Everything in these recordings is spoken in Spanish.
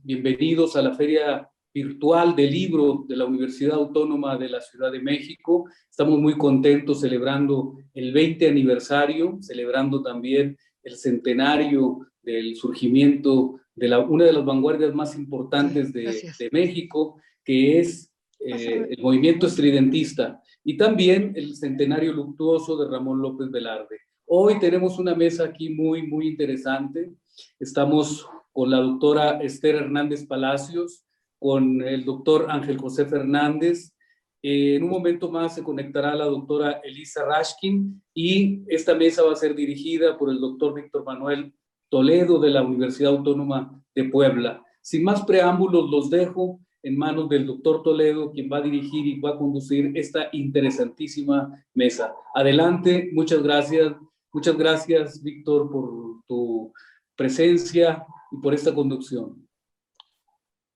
Bienvenidos a la Feria Virtual del Libro de la Universidad Autónoma de la Ciudad de México. Estamos muy contentos celebrando el 20 aniversario, celebrando también el centenario del surgimiento de una de las vanguardias más importantes de México, que es el movimiento estridentista, y también el centenario luctuoso de Ramón López Velarde. Hoy tenemos una mesa aquí muy interesante. Estamos con la doctora Esther Hernández Palacios, con el doctor Ángel José Fernández. En un momento más se conectará la doctora Elisa Rashkin, y esta mesa va a ser dirigida por el doctor Víctor Manuel Toledo de la Universidad Autónoma de Puebla. Sin más preámbulos, los dejo en manos del doctor Toledo, quien va a dirigir y va a conducir esta interesantísima mesa. Adelante, muchas gracias. Muchas gracias, Víctor, por tu presencia y por esta conducción.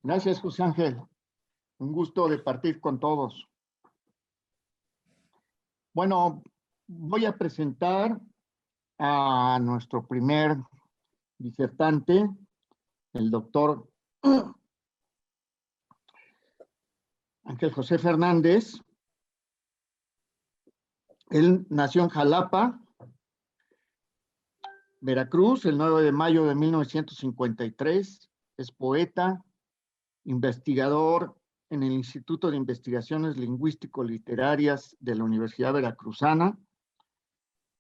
Gracias, José Ángel. Un gusto de partir con todos. Bueno, voy a presentar a nuestro primer disertante, el doctor Ángel José Fernández. Él nació en Jalapa, Veracruz, el 9 de mayo de 1953. Es poeta, investigador en el Instituto de Investigaciones Lingüístico-Literarias de la Universidad Veracruzana.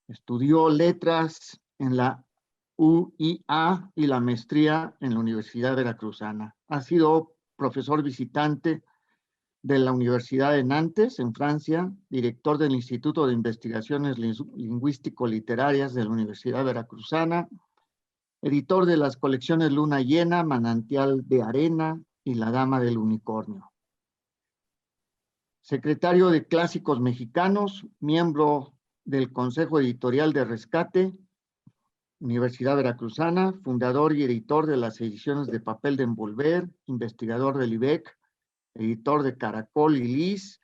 Estudió letras en la UIA y la maestría en la Universidad Veracruzana. Ha sido profesor visitante de la Universidad de Nantes, en Francia, director del Instituto de Investigaciones Lingüístico-Literarias de la Universidad Veracruzana, editor de las colecciones Luna Llena, Manantial de Arena y La Dama del Unicornio. Secretario de Clásicos Mexicanos, miembro del Consejo Editorial de Rescate, Universidad Veracruzana, fundador y editor de las ediciones de Papel de Envolver, investigador del IBEC, editor de Caracol y Lis,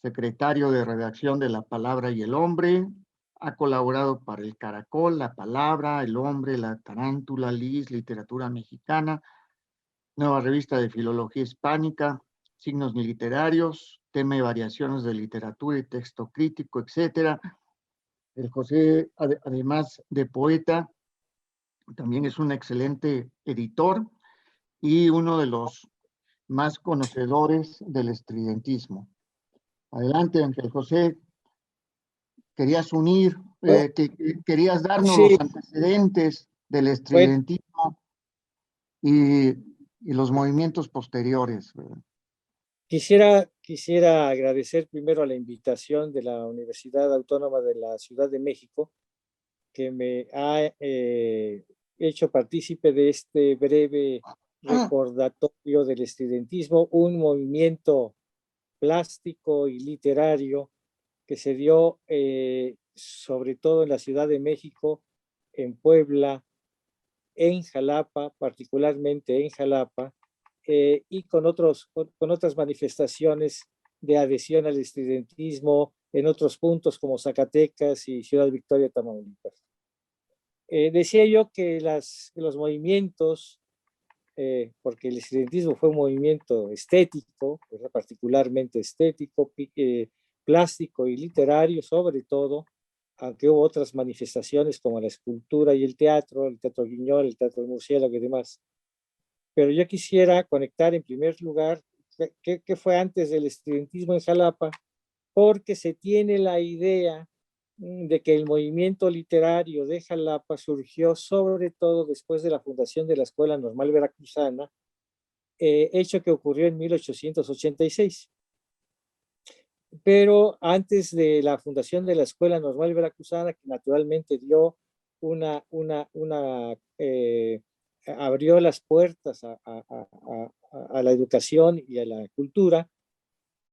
secretario de redacción de La Palabra y el Hombre. Ha colaborado para el Caracol, La Palabra, El Hombre, La Tarántula, Lis, Literatura Mexicana, Nueva Revista de Filología Hispánica, Signos Literarios, Tema y Variaciones de Literatura y Texto Crítico, etc. El José, además de poeta, también es un excelente editor y uno de los más conocedores del estridentismo. Adelante, Ángel José. Querías querías darnos Sí, los antecedentes del estridentismo y los movimientos posteriores, ¿verdad? Quisiera agradecer primero a la invitación de la Universidad Autónoma de la Ciudad de México, que me ha hecho partícipe de este breve recordatorio del estridentismo, un movimiento plástico y literario que se dio sobre todo en la Ciudad de México, en Puebla, en Jalapa, particularmente en Jalapa, y con otras manifestaciones de adhesión al estudiantismo en otros puntos como Zacatecas y Ciudad Victoria, Tamaulipas. Decía yo que los movimientos, porque el estudiantismo fue un movimiento estético, particularmente estético, plástico y literario sobre todo, aunque hubo otras manifestaciones como la escultura y el teatro Guiñol, el teatro del murciélago y demás. Pero yo quisiera conectar en primer lugar qué fue antes del estudiantismo en Jalapa, porque se tiene la idea de que el movimiento literario de Jalapa surgió sobre todo después de la fundación de la Escuela Normal Veracruzana, hecho que ocurrió en 1886. Pero antes de la fundación de la Escuela Normal Veracruzana, que naturalmente dio abrió las puertas a la educación y a la cultura,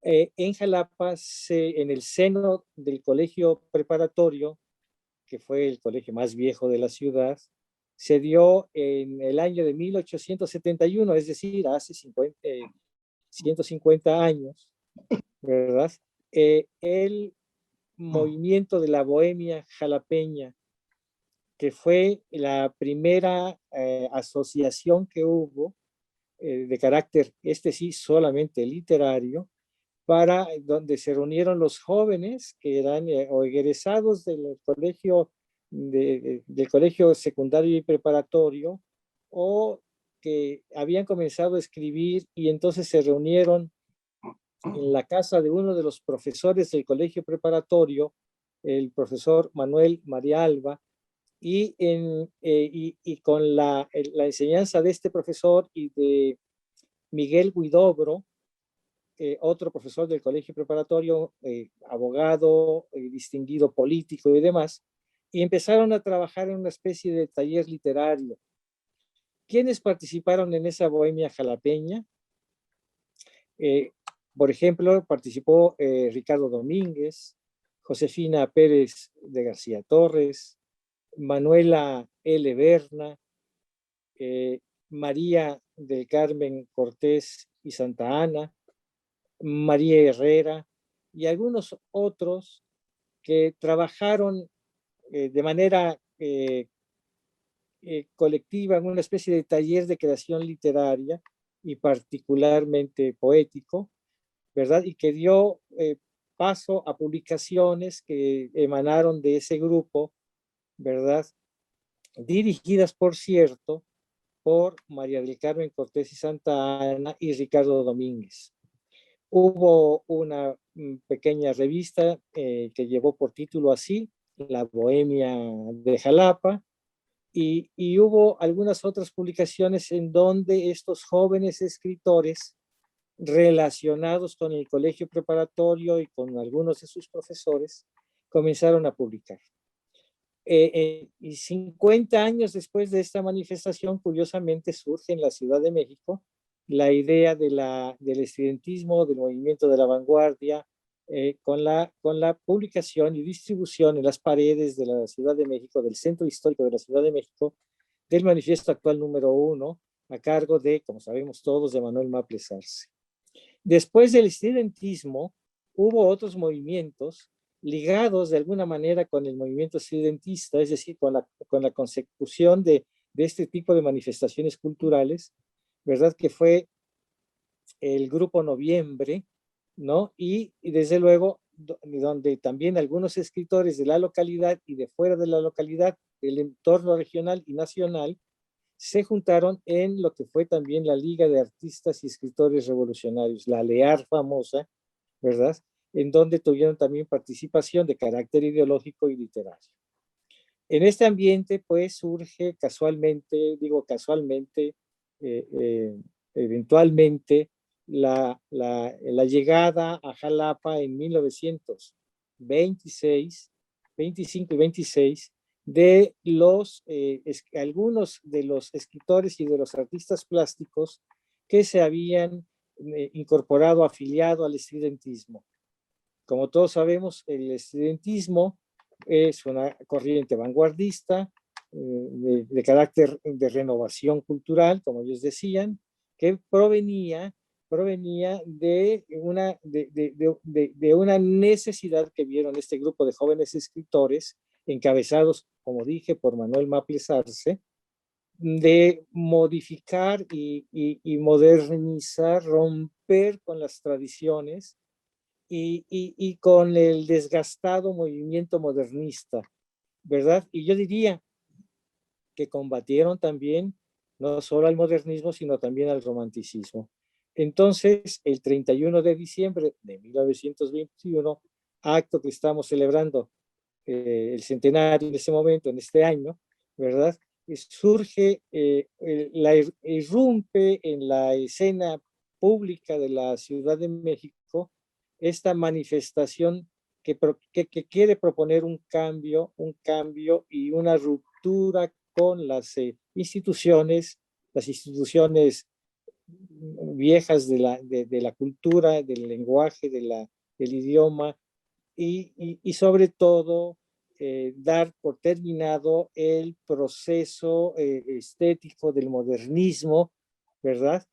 en Jalapa, en el seno del colegio preparatorio, que fue el colegio más viejo de la ciudad, se dio en el año de 1871, es decir, hace 150 años, ¿verdad? El movimiento de la bohemia jalapeña, que fue la primera asociación que hubo de carácter, este sí, solamente literario, para donde se reunieron los jóvenes que eran o egresados del colegio, del colegio secundario y preparatorio, o que habían comenzado a escribir y entonces se reunieron en la casa de uno de los profesores del colegio preparatorio, el profesor Manuel María Alba, y con la enseñanza de este profesor y de Miguel Huidobro, otro profesor del colegio preparatorio, abogado, distinguido político y demás, y empezaron a trabajar en una especie de taller literario. ¿Quiénes participaron en esa bohemia jalapeña? Por ejemplo, participó Ricardo Domínguez, Josefina Pérez de García Torres, Manuela L. Berna, María del Carmen Cortés y Santa Ana, María Herrera y algunos otros que trabajaron de manera colectiva en una especie de taller de creación literaria y particularmente poético, ¿verdad? Y que dio paso a publicaciones que emanaron de ese grupo, ¿verdad? Dirigidas, por cierto, por María del Carmen Cortés y Santa Ana y Ricardo Domínguez. Hubo una pequeña revista que llevó por título así, La Bohemia de Jalapa, y hubo algunas otras publicaciones en donde estos jóvenes escritores relacionados con el colegio preparatorio y con algunos de sus profesores comenzaron a publicar. Y 50 años después de esta manifestación, curiosamente surge en la Ciudad de México la idea del estudiantismo, del movimiento de la vanguardia, con la publicación y distribución en las paredes de la Ciudad de México, del centro histórico de la Ciudad de México, del manifiesto actual número 1, a cargo de, como sabemos todos, de Manuel Maples Arce. Después del estudiantismo, hubo otros movimientos ligados de alguna manera con el movimiento estudiantista, es decir, con la consecución de este tipo de manifestaciones culturales, ¿verdad? Que fue el Grupo Noviembre, ¿no? Y desde luego, donde también algunos escritores de la localidad y de fuera de la localidad, del entorno regional y nacional, se juntaron en lo que fue también la Liga de Artistas y Escritores Revolucionarios, la LEAR famosa, ¿verdad? En donde tuvieron también participación de carácter ideológico y literario. En este ambiente, pues, surge casualmente, digo casualmente, eventualmente, la llegada a Jalapa en 1926, 25 y 26, de algunos de los escritores y de los artistas plásticos que se habían incorporado, afiliado al estudiantismo. Como todos sabemos, el estudiantismo es una corriente vanguardista de carácter de renovación cultural, como ellos decían, que provenía de una necesidad que vieron este grupo de jóvenes escritores, encabezados, como dije, por Manuel Maples Arce, de modificar y modernizar, romper con las tradiciones y con el desgastado movimiento modernista, ¿verdad? Y yo diría que combatieron también no solo al modernismo, sino también al romanticismo. Entonces, el 31 de diciembre de 1921, acto que estamos celebrando el centenario en ese momento, en este año, ¿verdad? Surge, irrumpe en la escena pública de la Ciudad de México esta manifestación que quiere proponer un cambio y una ruptura con las instituciones viejas de la cultura, del lenguaje, del idioma, y sobre todo dar por terminado el proceso estético del modernismo, ¿verdad?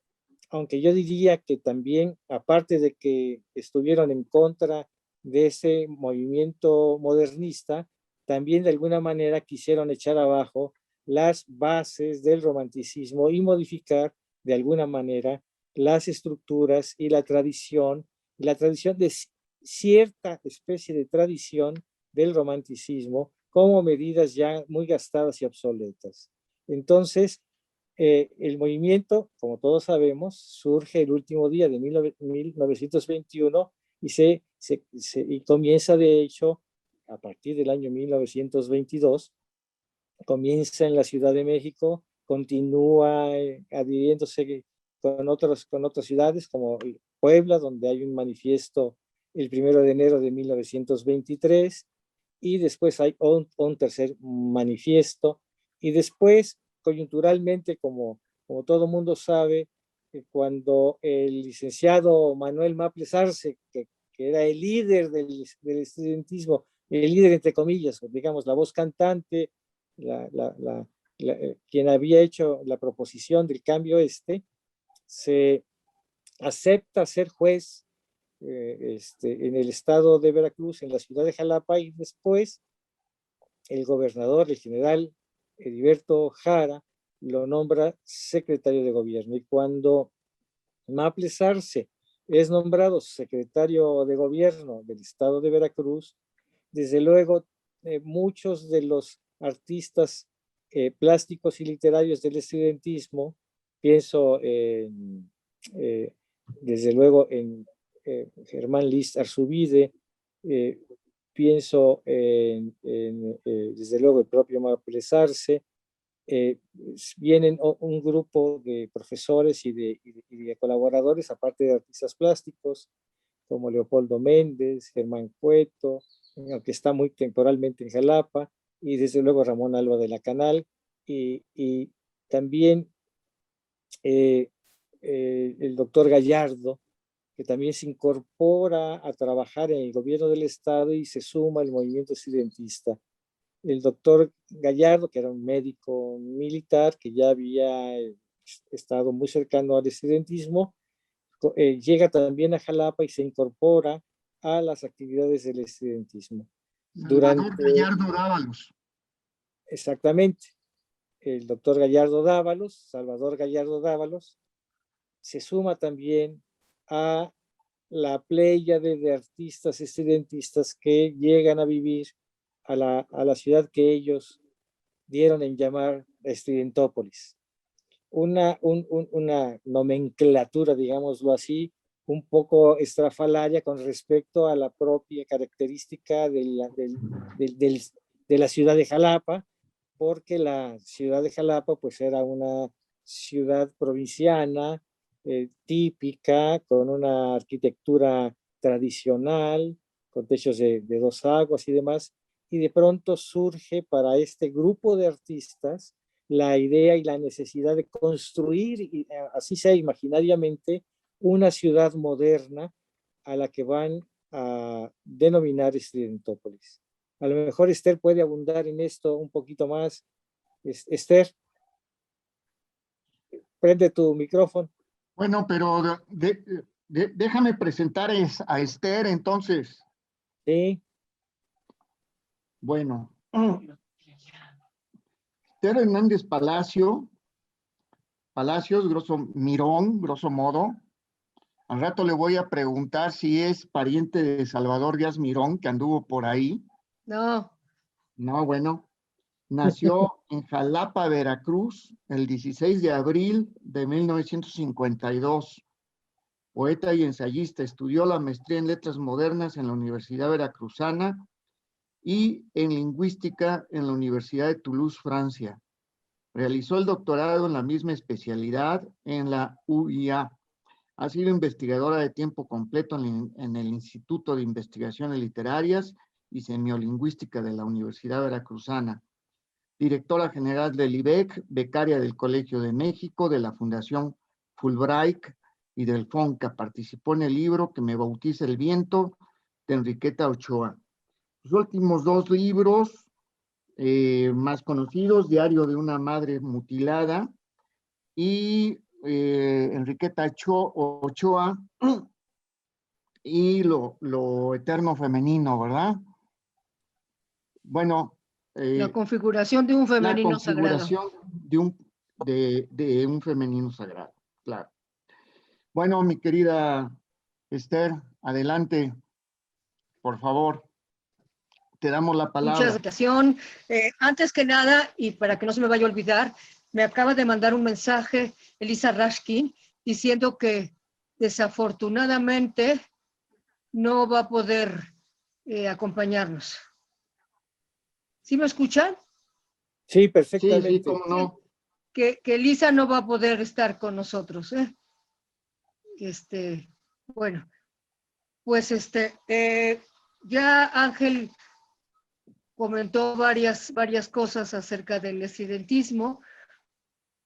Aunque yo diría que también, aparte de que estuvieron en contra de ese movimiento modernista, también de alguna manera quisieron echar abajo las bases del romanticismo y modificar de alguna manera las estructuras y la tradición de cierta especie de tradición del romanticismo como medidas ya muy gastadas y obsoletas. Entonces, el movimiento, como todos sabemos, surge el último día de 1921 y comienza, de hecho, a partir del año 1922, comienza en la Ciudad de México, continúa adhiriéndose con otras ciudades como Puebla, donde hay un manifiesto el 1 de enero de 1923, y después hay un tercer manifiesto, y después, coyunturalmente, como todo mundo sabe, cuando el licenciado Manuel Maples Arce, que era el líder del estudiantismo, el líder entre comillas, digamos, la voz cantante, quien había hecho la proposición del cambio se acepta ser juez en el estado de Veracruz, en la ciudad de Jalapa, y después el gobernador, el general Heriberto Jara, lo nombra secretario de gobierno. Y cuando Maples Arce es nombrado secretario de gobierno del estado de Veracruz, desde luego muchos de los artistas plásticos y literarios del estudiantismo, pienso desde luego en Germán List Arzubide, pienso desde luego el propio Maples Arce, vienen un grupo de profesores y de colaboradores, aparte de artistas plásticos, como Leopoldo Méndez, Germán Cueto, aunque está muy temporalmente en Jalapa, y desde luego Ramón Alba de la Canal, y también el doctor Gallardo, que también se incorpora a trabajar en el gobierno del estado y se suma al movimiento estudiantista. El doctor Gallardo, que era un médico militar que ya había estado muy cercano al estudiantismo, llega también a Jalapa y se incorpora a las actividades del estudiantismo. Salvador Gallardo Dávalos. Exactamente. El doctor Salvador Gallardo Dávalos, se suma también a la pléyade de artistas estudiantistas que llegan a vivir a la ciudad que ellos dieron en llamar Estudiantópolis. Una nomenclatura, digámoslo así, un poco estrafalaria con respecto a la propia característica de la ciudad de Jalapa, porque la ciudad de Jalapa pues era una ciudad provinciana, típica, con una arquitectura tradicional, con techos de 2 aguas y demás, y de pronto surge para este grupo de artistas la idea y la necesidad de construir, así sea imaginariamente, una ciudad moderna a la que van a denominar Estudiantópolis. A lo mejor Esther puede abundar en esto un poquito más. Esther, prende tu micrófono. Bueno, pero déjame presentar a Esther entonces. Sí. Bueno, Esther Hernández Palacios, grosso modo. Al rato le voy a preguntar si es pariente de Salvador Díaz Mirón, que anduvo por ahí. No. No, bueno. Nació en Jalapa, Veracruz, el 16 de abril de 1952. Poeta y ensayista, estudió la maestría en Letras Modernas en la Universidad Veracruzana y en Lingüística en la Universidad de Toulouse, Francia. Realizó el doctorado en la misma especialidad en la UIA. Ha sido investigadora de tiempo completo en el Instituto de Investigaciones Literarias y Semiolingüística de la Universidad Veracruzana. Directora general del IBEC, becaria del Colegio de México, de la Fundación Fulbright y del FONCA. Participó en el libro Que me bautiza el viento, de Enriqueta Ochoa. Sus últimos 2 libros más conocidos, Diario de una madre mutilada y Enriqueta Ochoa y lo eterno femenino, ¿verdad? Bueno, la configuración de un femenino sagrado. La configuración de un femenino sagrado. Claro. Bueno, mi querida Esther, adelante, por favor. Te damos la palabra. Muchas gracias. Antes que nada, y para que no se me vaya a olvidar, me acaba de mandar un mensaje Elisa Rashkin diciendo que desafortunadamente no va a poder acompañarnos. ¿Sí me escuchan? Sí, Sí, perfectamente. cómo no. Que Elisa no va a poder estar con nosotros. Bueno, pues ya Ángel comentó varias cosas acerca del estudiantismo.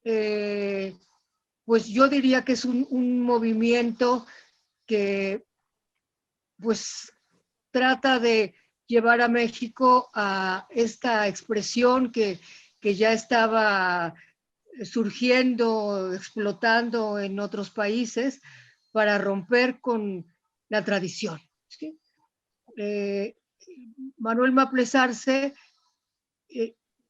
Pues yo diría que es un movimiento que pues trata de llevar a México a esta expresión que ya estaba surgiendo, explotando en otros países para romper con la tradición. ¿Sí? Manuel Maples Arce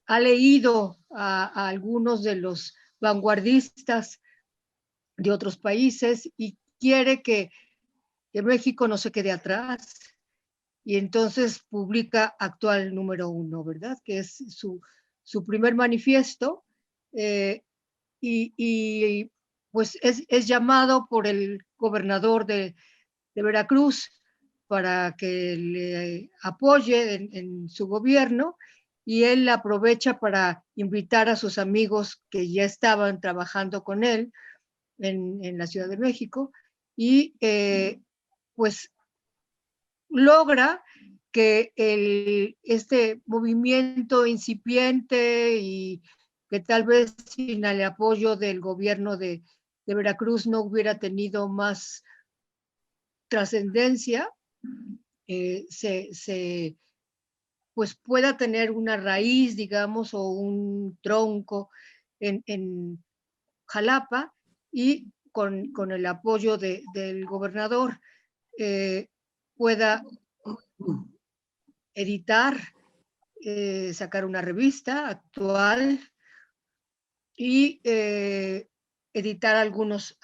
ha leído a algunos de los vanguardistas de otros países y quiere que México no se quede atrás. Y entonces publica Actual número 1, ¿verdad? Que es su primer manifiesto. Y pues es llamado por el gobernador de Veracruz para que le apoye en su gobierno, y él aprovecha para invitar a sus amigos que ya estaban trabajando con él en la Ciudad de México, y pues logra que este movimiento incipiente y que tal vez sin el apoyo del gobierno de Veracruz no hubiera tenido más trascendencia, pues pueda tener una raíz, digamos, o un tronco en Jalapa, y con el apoyo del gobernador pueda editar, sacar una revista Actual y editar algunos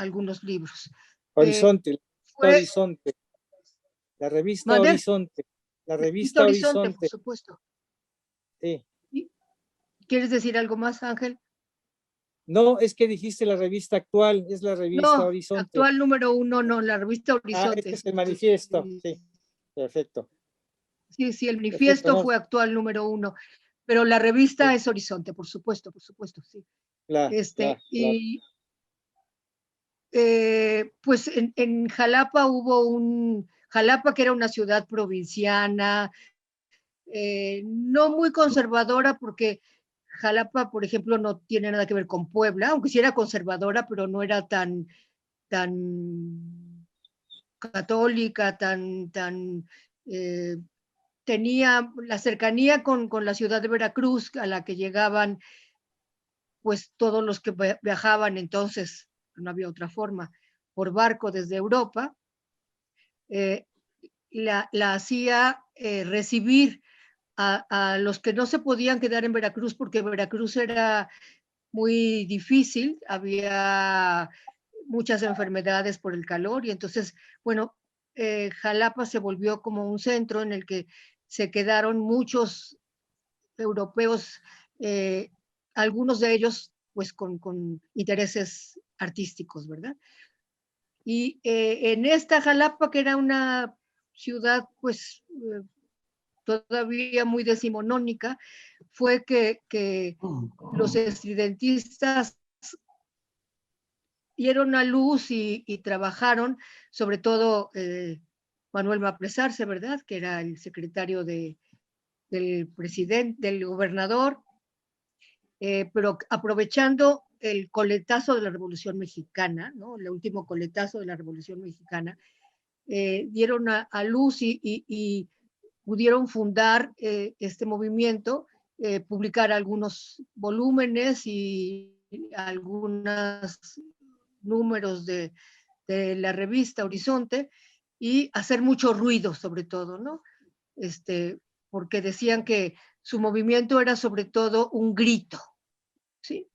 libros. Horizonte, Fue, Horizonte. La revista ¿Mande? Horizonte. La revista Horizonte, por Horizonte. supuesto. Sí. ¿Quieres decir algo más, Ángel? No, es que dijiste la revista Actual, es la revista No, Horizonte. Actual número 1, no, la revista Horizonte. Este es el manifiesto, sí, perfecto. Sí, el manifiesto Perfecto, ¿no? fue Actual número 1, pero la revista es Horizonte, por supuesto, sí. Claro. Y pues en Jalapa hubo Jalapa, que era una ciudad provinciana, no muy conservadora, porque Jalapa, por ejemplo, no tiene nada que ver con Puebla, aunque sí era conservadora, pero no era tan católica, tenía la cercanía con la ciudad de Veracruz, a la que llegaban pues todos los que viajaban entonces, no había otra forma, por barco desde Europa. La hacía recibir a los que no se podían quedar en Veracruz, porque Veracruz era muy difícil, había muchas enfermedades por el calor, y entonces, bueno, Jalapa se volvió como un centro en el que se quedaron muchos europeos, algunos de ellos pues con intereses artísticos, ¿verdad? Y en esta Jalapa, que era una ciudad pues todavía muy decimonónica, fue que los estridentistas dieron a luz y trabajaron, sobre todo Manuel Maples Arce, ¿verdad? Que era el secretario del presidente, del gobernador, pero aprovechando el coletazo de la Revolución Mexicana, ¿no? El último coletazo de la Revolución Mexicana, dieron a luz y pudieron fundar este movimiento, publicar algunos volúmenes y algunos números de la revista Horizonte, y hacer mucho ruido sobre todo, ¿no? Porque decían que su movimiento era sobre todo un grito, ¿sí?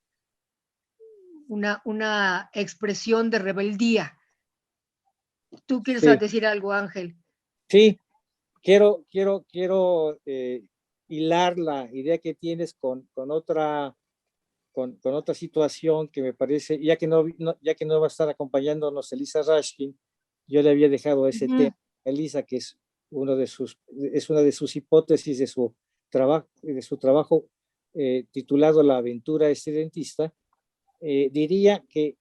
una expresión de rebeldía. ¿Tú quieres Sí. decir algo, Ángel? Sí, quiero hilar la idea que tienes con otra situación que me parece, ya que no va a estar acompañándonos Elisa Rashkin, yo le había dejado ese tema a Elisa, que es una de sus hipótesis de su trabajo titulado La aventura estridentista. Diría que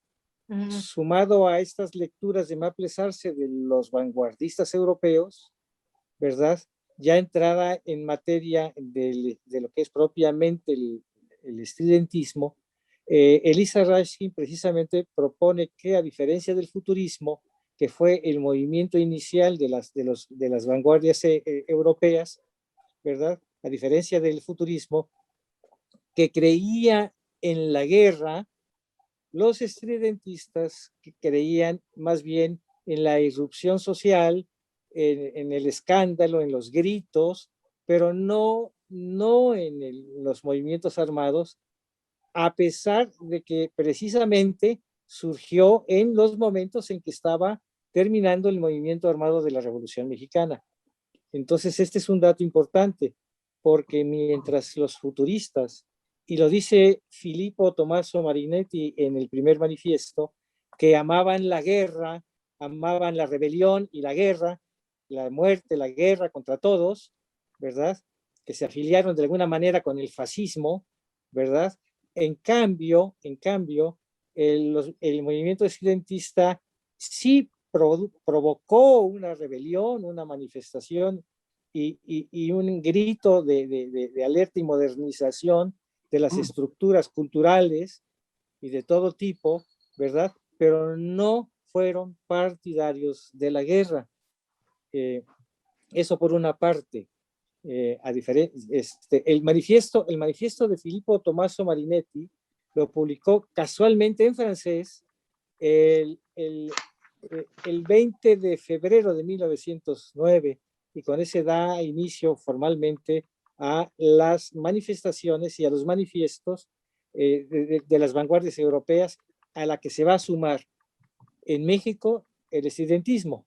sumado a estas lecturas de Maples Arce de los vanguardistas europeos, ¿verdad? Ya entrada en materia de lo que es propiamente el estridentismo, Elisa Rashkin precisamente propone que, a diferencia del futurismo, que fue el movimiento inicial de las vanguardias europeas, ¿verdad? A diferencia del futurismo, que creía en la guerra, los estridentistas que creían más bien en la irrupción social, en el escándalo, en los gritos, pero no en los movimientos armados, a pesar de que precisamente surgió en los momentos en que estaba terminando el movimiento armado de la Revolución Mexicana. Entonces, este es un dato importante, porque mientras los futuristas, y lo dice Filippo Tommaso Marinetti en el primer manifiesto, que amaban la guerra, amaban la rebelión y la guerra, la muerte, la guerra contra todos, ¿verdad? Que se afiliaron de alguna manera con el fascismo, ¿verdad? En cambio, el movimiento estudiantista sí provocó una rebelión, una manifestación y un grito de alerta y modernización de las estructuras culturales y de todo tipo, ¿verdad? Pero no fueron partidarios de la guerra. Eso por una parte. El manifiesto de Filippo Tommaso Marinetti lo publicó casualmente en francés el 20 de febrero de 1909, y con ese da inicio formalmente a las manifestaciones y a los manifiestos de las vanguardias europeas, a la que se va a sumar en México el estudiantismo.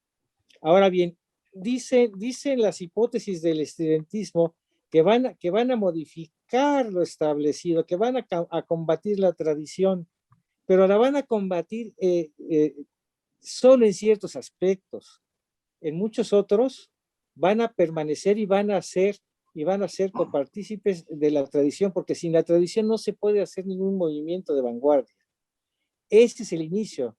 Ahora bien, dicen las hipótesis del estudiantismo que van a modificar lo establecido, que van a combatir la tradición, pero la van a combatir solo en ciertos aspectos. En muchos otros van a permanecer y van a ser copartícipes de la tradición, porque sin la tradición no se puede hacer ningún movimiento de vanguardia. Este es el inicio.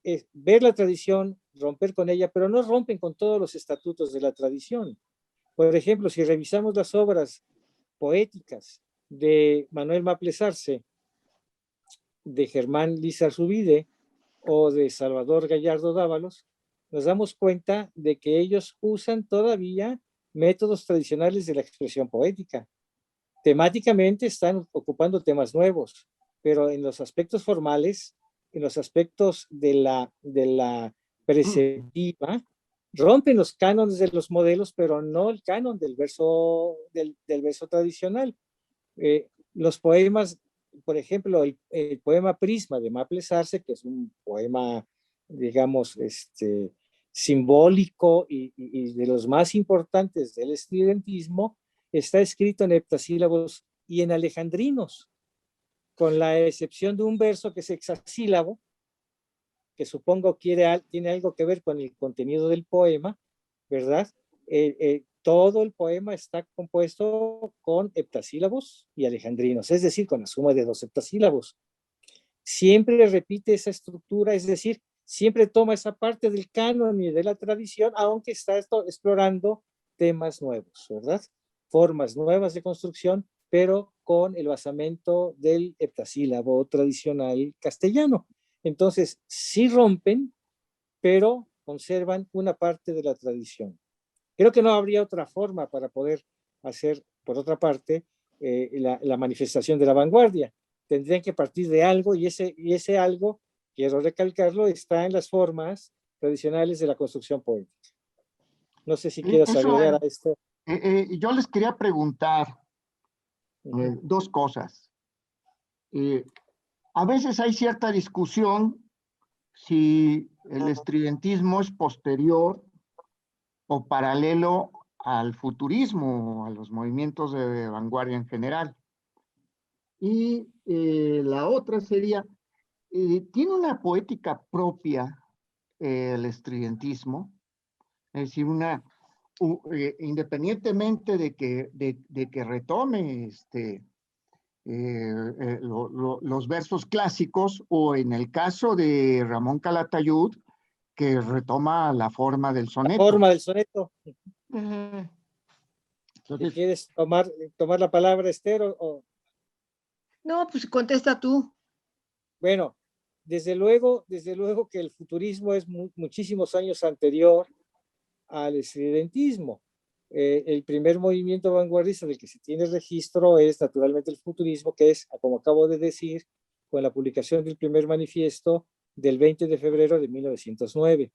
Es ver la tradición, romper con ella, pero no rompen con todos los estatutos de la tradición. Por ejemplo, si revisamos las obras poéticas de Manuel Maples Arce, de Germán Lizarzuide o de Salvador Gallardo Dávalos, nos damos cuenta de que ellos usan todavía métodos tradicionales de la expresión poética. Temáticamente están ocupando temas nuevos, pero en los aspectos formales, en los aspectos de la preceptiva, rompen los cánones de los modelos, pero no el canon del verso tradicional. Los poemas, por ejemplo, el poema Prisma de Maples Arce, que es un poema, digamos, simbólico y de los más importantes del estudiantismo, está escrito en heptasílabos y en alejandrinos, con la excepción de un verso que es hexasílabo, que supongo tiene algo que ver con el contenido del poema, ¿verdad? Todo el poema está compuesto con heptasílabos y alejandrinos, es decir, con la suma de 2 heptasílabos. Siempre repite esa estructura, es decir, siempre toma esa parte del canon y de la tradición, aunque está explorando temas nuevos, ¿verdad? Formas nuevas de construcción, pero con el basamento del heptasílabo tradicional castellano. Entonces, sí rompen, pero conservan una parte de la tradición. Creo que no habría otra forma para poder hacer, por otra parte, la manifestación de la vanguardia. Tendrían que partir de algo, y ese algo, quiero recalcarlo, está en las formas tradicionales de la construcción poética. No sé si quieres agregar a esto. Yo les quería preguntar 2 cosas. A veces hay cierta discusión si el estridentismo es posterior o paralelo al futurismo, a los movimientos de vanguardia en general. Y la otra sería, tiene una poética propia el estridentismo, es decir, independientemente de que retome los versos clásicos, o en el caso de Ramón Calatayud, que retoma la forma del La soneto. forma del soneto. Ujú. Entonces, ¿Quieres tomar la palabra, Esther? No, pues contesta tú. Bueno, desde luego que el futurismo es muchísimos años anterior al estridentismo. El primer movimiento vanguardista del que se tiene registro es naturalmente el futurismo, que es, como acabo de decir, con la publicación del primer manifiesto del 20 de febrero de 1909.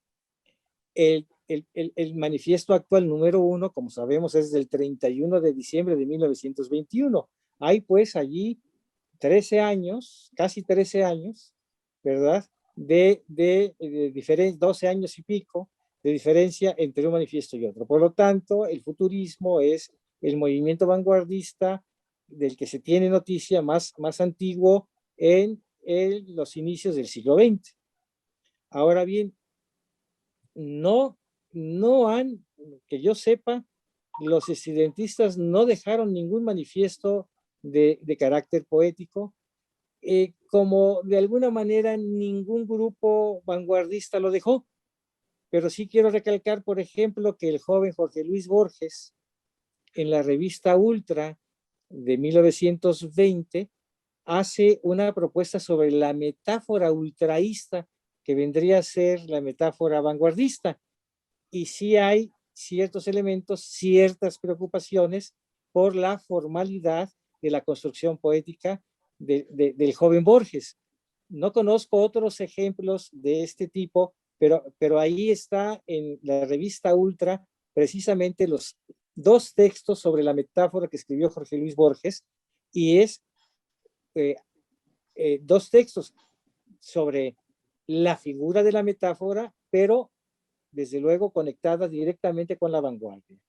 El manifiesto actual número 1, como sabemos, es del 31 de diciembre de 1921. Hay pues allí 13 años, casi 13 años, ¿verdad? De diferencia, 12 años y pico de diferencia entre un manifiesto y otro. Por lo tanto, el futurismo es el movimiento vanguardista del que se tiene noticia más antiguo en los inicios del siglo XX. Ahora bien, no han, que yo sepa, los estridentistas no dejaron ningún manifiesto de carácter poético, como de alguna manera ningún grupo vanguardista lo dejó. Pero sí quiero recalcar, por ejemplo, que el joven Jorge Luis Borges, en la revista Ultra de 1920, hace una propuesta sobre la metáfora ultraísta, que vendría a ser la metáfora vanguardista. Y sí hay ciertos elementos, ciertas preocupaciones por la formalidad de la construcción poética del joven Borges. No conozco otros ejemplos de este tipo, pero ahí está en la revista Ultra precisamente los dos textos sobre la metáfora que escribió Jorge Luis Borges, y es dos textos sobre la figura de la metáfora, pero desde luego conectadas directamente con la vanguardia.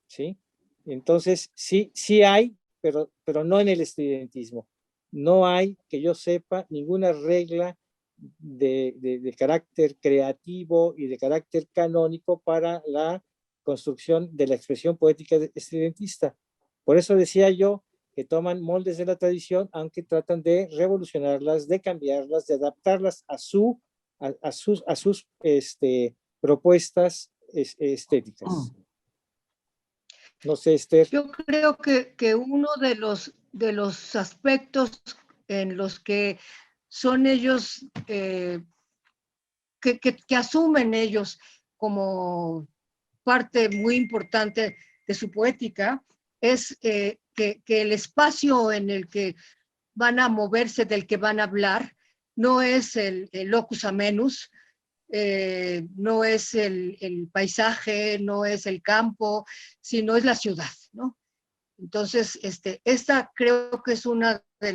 ¿Sí? Entonces, sí hay, pero no en el estridentismo. No hay, que yo sepa, ninguna regla de carácter creativo y de carácter canónico para la construcción de la expresión poética estridentista. Por eso decía yo que toman moldes de la tradición, aunque tratan de revolucionarlas, de cambiarlas, de adaptarlas a sus propuestas estéticas. No sé, Esther. Yo creo que uno de los aspectos en los que son ellos, que asumen ellos como parte muy importante de su poética, es que el espacio en el que van a moverse, del que van a hablar, no es el locus amenus, no es el paisaje, no es el campo, sino es la ciudad, ¿no? Entonces, esta creo que es una de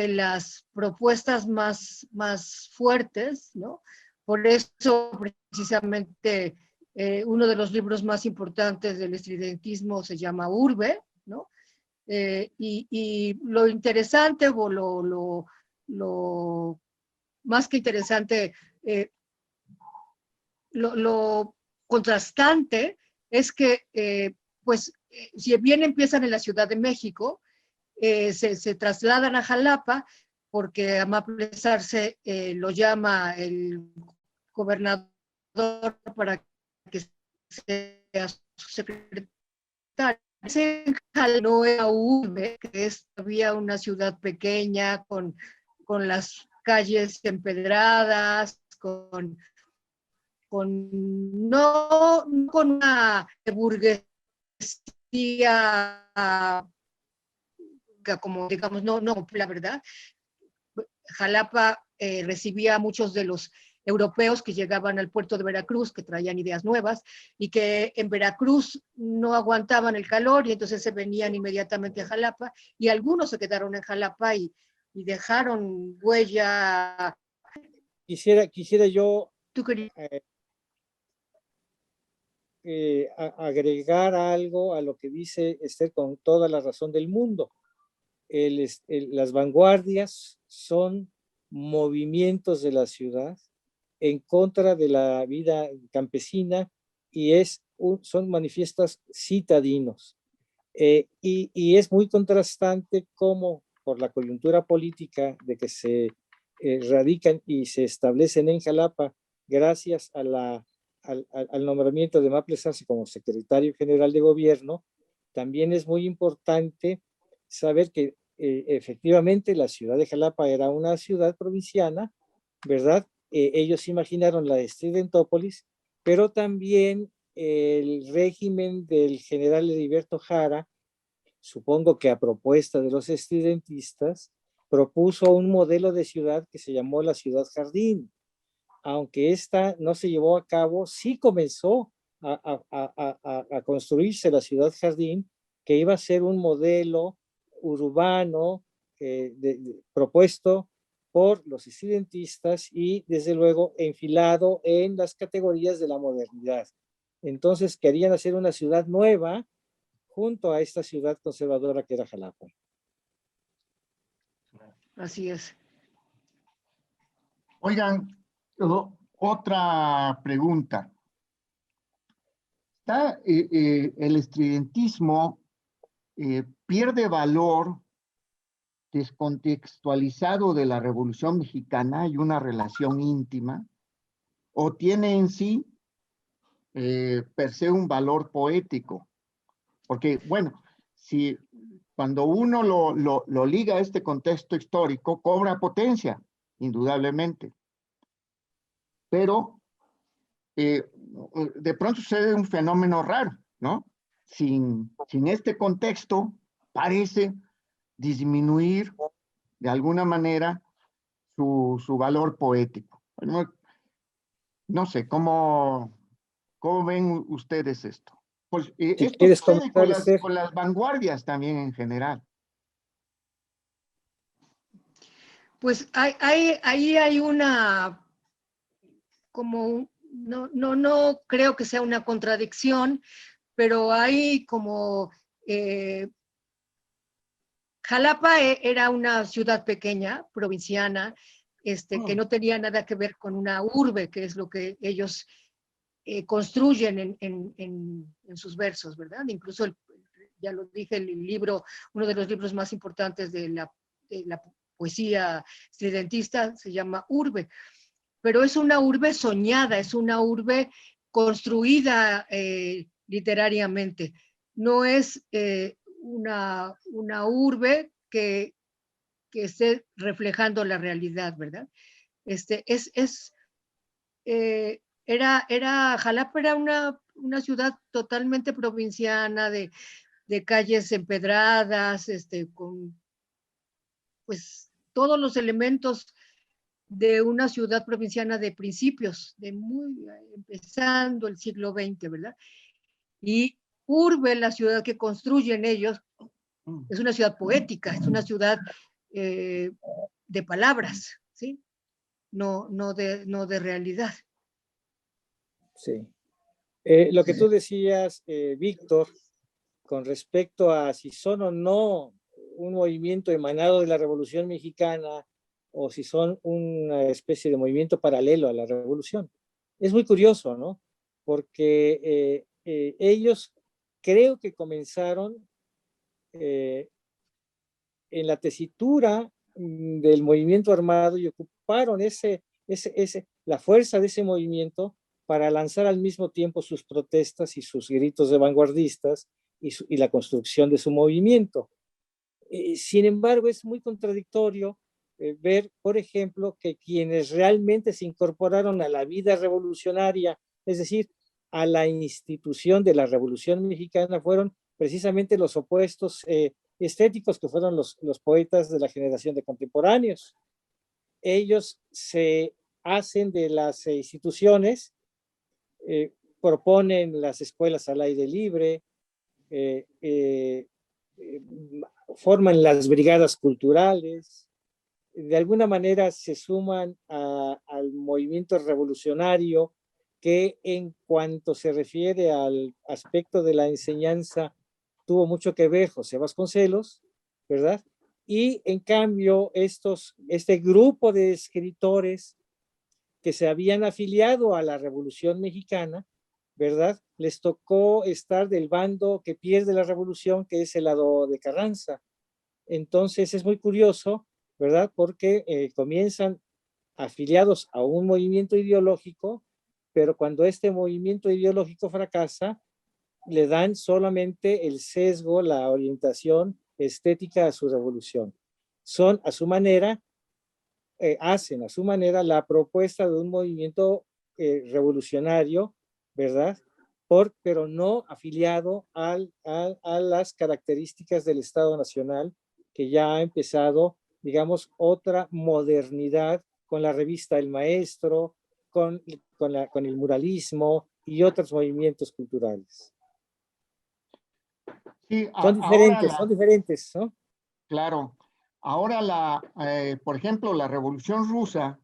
las propuestas más fuertes, ¿no? Por eso, precisamente, uno de los libros más importantes del estridentismo se llama Urbe, ¿no? Y lo interesante o lo más que interesante, lo contrastante es que, pues, si bien empiezan en la Ciudad de México, se trasladan a Jalapa porque Amable Sarce lo llama el gobernador para que sea su secretario. No era urbe, que es todavía una ciudad pequeña con las calles empedradas, no con una burguesía como digamos, no, la verdad. Jalapa recibía a muchos de los europeos que llegaban al puerto de Veracruz, que traían ideas nuevas, y que en Veracruz no aguantaban el calor y entonces se venían inmediatamente a Jalapa, y algunos se quedaron en Jalapa y y dejaron huella. Quisiera yo ¿Tú querías? Agregar algo a lo que dice Esther con toda la razón del mundo. Las vanguardias son movimientos de la ciudad en contra de la vida campesina y son manifiestos citadinos. Y es muy contrastante cómo por la coyuntura política de que se radican y se establecen en Jalapa gracias al nombramiento de Maples Arce como secretario general de gobierno, también es muy importante saber que efectivamente la ciudad de Jalapa era una ciudad provinciana, ¿verdad? Ellos imaginaron la Estridentópolis, pero también el régimen del general Heriberto Jara, supongo que a propuesta de los estridentistas, propuso un modelo de ciudad que se llamó la Ciudad Jardín. Aunque esta no se llevó a cabo, sí comenzó a construirse la Ciudad Jardín, que iba a ser un modelo urbano propuesto por los estridentistas y desde luego enfilado en las categorías de la modernidad. Entonces querían hacer una ciudad nueva junto a esta ciudad conservadora que era Jalapa. Así es. Oigan, otra pregunta. El estridentismo pierde valor descontextualizado de la Revolución Mexicana y una relación íntima, o tiene en sí per se un valor poético. Porque, bueno, si cuando uno lo liga a este contexto histórico, cobra potencia, indudablemente. Pero de pronto sucede un fenómeno raro, ¿no? Sin este contexto, parece disminuir de alguna manera su valor poético. No sé, ¿cómo ven ustedes esto? Pues, Si esto quieres sucede comentar, Esther. con las vanguardias también en general. Pues ahí hay una, como, no creo que sea una contradicción, pero hay como, Jalapa era una ciudad pequeña, provinciana, que no tenía nada que ver con una urbe, que es lo que ellos construyen en sus versos, ¿verdad? Incluso, ya lo dije, el libro, uno de los libros más importantes de la poesía estridentista se llama Urbe, pero es una urbe soñada, es una urbe construida literariamente, no es una urbe que esté reflejando la realidad, ¿verdad? Jalapa era una ciudad totalmente provinciana, de calles empedradas, con pues todos los elementos de una ciudad provinciana de principios, empezando el siglo XX, ¿verdad? Y Urbe, la ciudad que construyen ellos, es una ciudad poética, es una ciudad de palabras, ¿sí? No de realidad. Sí. Lo que tú decías, Víctor, con respecto a si son o no un movimiento emanado de la Revolución Mexicana o si son una especie de movimiento paralelo a la Revolución. Es muy curioso, ¿no? Porque ellos creo que comenzaron en la tesitura del movimiento armado y ocuparon la fuerza de ese movimiento para lanzar al mismo tiempo sus protestas y sus gritos de vanguardistas y la construcción de su movimiento. Sin embargo, es muy contradictorio ver, por ejemplo, que quienes realmente se incorporaron a la vida revolucionaria, es decir, a la institución de la Revolución Mexicana, fueron precisamente los opuestos estéticos, que fueron los poetas de la generación de contemporáneos. Ellos se hacen de las instituciones, proponen las escuelas al aire libre, forman las brigadas culturales, de alguna manera se suman al movimiento revolucionario, que en cuanto se refiere al aspecto de la enseñanza tuvo mucho que ver José Vasconcelos, ¿verdad? Y en cambio este grupo de escritores que se habían afiliado a la Revolución Mexicana, ¿verdad? Les tocó estar del bando que pierde la revolución, que es el lado de Carranza. Entonces es muy curioso, ¿verdad? Porque comienzan afiliados a un movimiento ideológico, pero cuando este movimiento ideológico fracasa, le dan solamente el sesgo, la orientación estética a su revolución. Son a su manera, hacen a su manera la propuesta de un movimiento revolucionario, ¿verdad? Pero no afiliado a las características del Estado Nacional, que ya ha empezado, digamos, otra modernidad con la revista El Maestro, con el muralismo y otros movimientos culturales. Sí, Son diferentes, ¿no? Claro. Ahora por ejemplo, la Revolución Rusa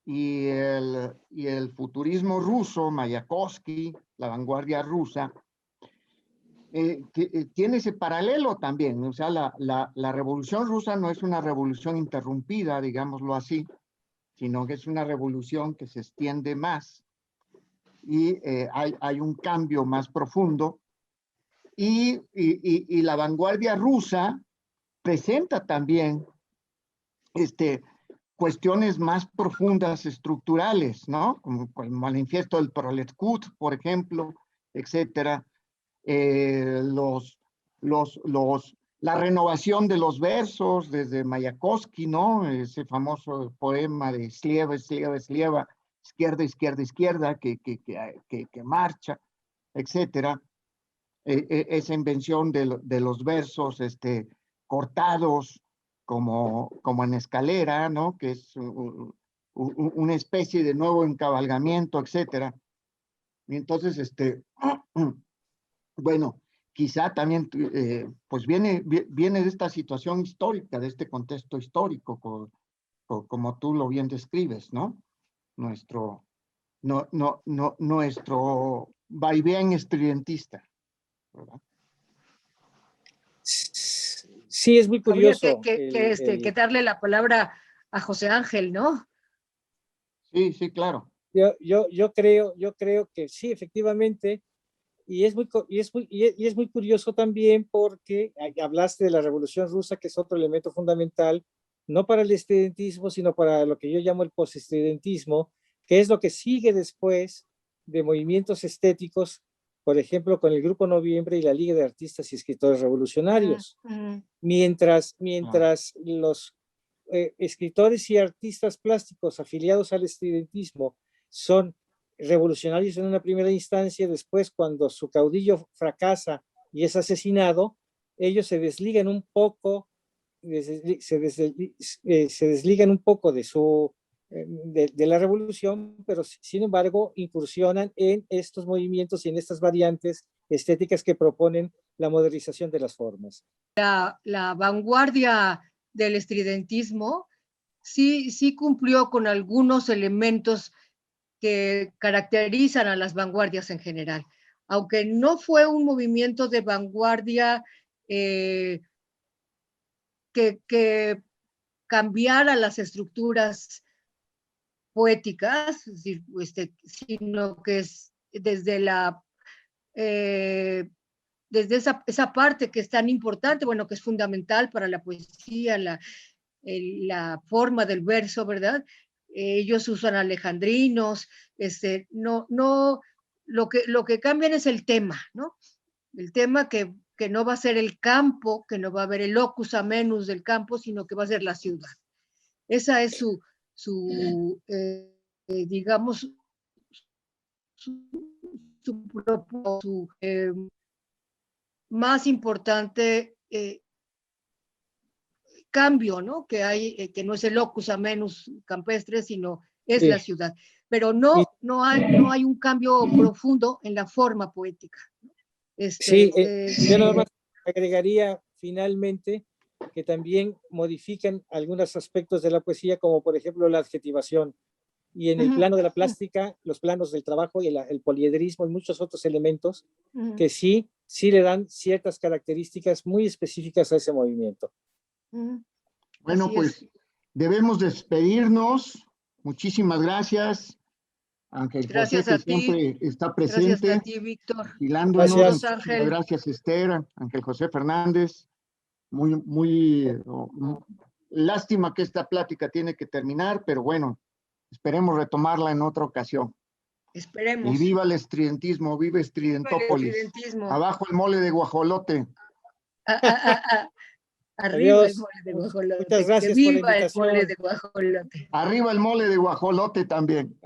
y el futurismo ruso, Mayakovsky, la vanguardia rusa, tiene ese paralelo también. O sea, la Revolución Rusa no es una revolución interrumpida, digámoslo así, sino que es una revolución que se extiende más y hay un cambio más profundo. Y la vanguardia rusa presenta también cuestiones más profundas, estructurales, ¿no? Como el manifiesto del Proletkult, por ejemplo, etcétera. La renovación de los versos desde Mayakovsky, ¿no? Ese famoso poema de Slieva, Slieva, Slieva, izquierda, izquierda, izquierda, que marcha, etcétera. Esa invención de los versos cortados como en escalera, ¿no? Que es una especie de nuevo encabalgamiento, etcétera. Y entonces, bueno, quizá también, pues viene de esta situación histórica, de este contexto histórico, como tú lo bien describes, ¿no? Nuestro vaivén estridentista, ¿verdad? Sí, es muy curioso. Habría que darle la palabra a José Ángel, ¿no? Sí, claro. Yo creo que sí, efectivamente, y es muy curioso también porque hablaste de la Revolución Rusa, que es otro elemento fundamental, no para el estridentismo, sino para lo que yo llamo el postestridentismo, que es lo que sigue después de movimientos estéticos, por ejemplo, con el Grupo Noviembre y la Liga de Artistas y Escritores Revolucionarios. Mientras los escritores y artistas plásticos afiliados al estridentismo son revolucionarios en una primera instancia, después cuando su caudillo fracasa y es asesinado, ellos se desligan un poco, se desligan un poco de la revolución, pero sin embargo incursionan en estos movimientos y en estas variantes estéticas que proponen la modernización de las formas. La vanguardia del estridentismo sí cumplió con algunos elementos que caracterizan a las vanguardias en general. Aunque no fue un movimiento de vanguardia que cambiara las estructuras poéticas, es decir, sino que es desde desde esa parte que es tan importante, bueno, que es fundamental para la poesía, la forma del verso, ¿verdad? Ellos usan alejandrinos, lo que cambian es el tema, ¿no? El tema que no va a ser el campo, que no va a haber el locus amenus del campo, sino que va a ser la ciudad. Esa es digamos, su más importante cambio, ¿no? Que hay, que no es el locus amenus campestre, sino es la ciudad. Pero no hay un cambio profundo en la forma poética. Yo nada más agregaría finalmente que también modifican algunos aspectos de la poesía, como por ejemplo la adjetivación. Y en el plano de la plástica, los planos del trabajo y el poliedrismo y muchos otros elementos que sí le dan ciertas características muy específicas a ese movimiento. Bueno, Así pues es. debemos despedirnos. Muchísimas gracias, Ángel José, Gracias que a ti. siempre está Gracias presente, a ti, Víctor. vigilándonos. Gracias. Saludos, Ángel. Gracias, Esther, Ángel José Fernández. Muy lástima que esta plática tiene que terminar, pero bueno, esperemos retomarla en otra ocasión. Esperemos. Y viva el estridentismo, viva Estridentópolis. Estridentismo. Abajo el mole de guajolote. Arriba el Adiós. mole de guajolote. Muchas gracias que por la viva el mole invitación. de guajolote. Arriba el mole de guajolote también.